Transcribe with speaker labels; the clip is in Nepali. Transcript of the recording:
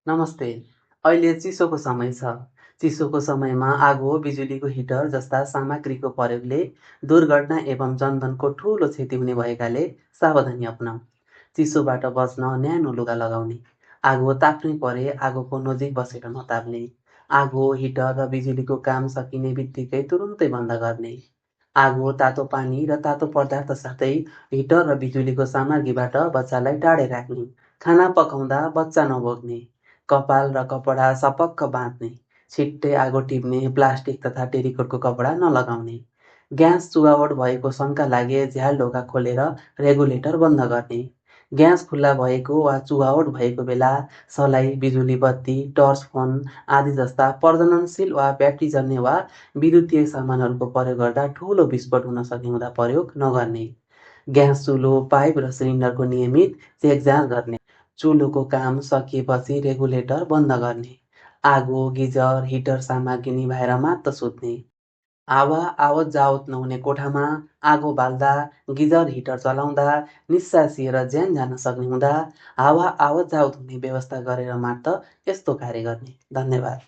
Speaker 1: नमस्ते। अहिले चिसोको समय छ। चिसोको समयमा आगो, बिजुलीको हिटर जस्ता सामग्रीको प्रयोगले दुर्घटना एवं जनधनको ठूलो क्षति हुने भएकाले सावधानी अपनाऊ। चिसोबाट बच्न न्यानो लुगा लगाउने। आगो ताप्नै परे आगोको नजिक बसेर नताप्ने। आगो, हिटर र बिजुलीको काम सकिने बित्तिकै तुरुन्तै बन्द गर्ने। आगो, तातो पानी र तातो पदार्थ साथै हिटर र बिजुलीको सामग्रीबाट बच्चालाई टाढै राख्ने। खाना पकाउँदा बच्चा नबोक्ने। कपाल र कपडा सपक्क बाँध्ने। छिट्टै आगो टिप्ने प्लास्टिक तथा टेरिकोटको कपडा नलगाउने। ग्यास चुहावट भएको शङ्का लागे झ्याल ढोका खोलेर रेगुलेटर बन्द गर्ने। ग्यास खुल्ला भएको वा चुहावट भएको बेला सलाई, बिजुली बत्ती, टर्च फोन आदि जस्ता प्रज्वलनशील वा ब्याट्री जल्ने वा विद्युतीय सामानहरूको प्रयोग गर्दा ठुलो विस्फोट हुन सक्ने हुँदा प्रयोग नगर्ने। ग्यास चुलो, पाइप र सिलिन्डरको नियमित चेकजाँच गर्ने। चुलोको काम सकिएपछि रेगुलेटर बन्द गर्ने। आगो, गिजर, हिटर सामग्री निभाएर मात्र सुत्ने। हावा आवत जावत नहुने कोठामा आगो बाल्दा, गिजर हिटर चलाउँदा निस्सासिएर ज्यान जान सक्ने हुँदा हावा आवत जावत हुने व्यवस्था गरेर मात्र यस्तो कार्य गर्ने। धन्यवाद।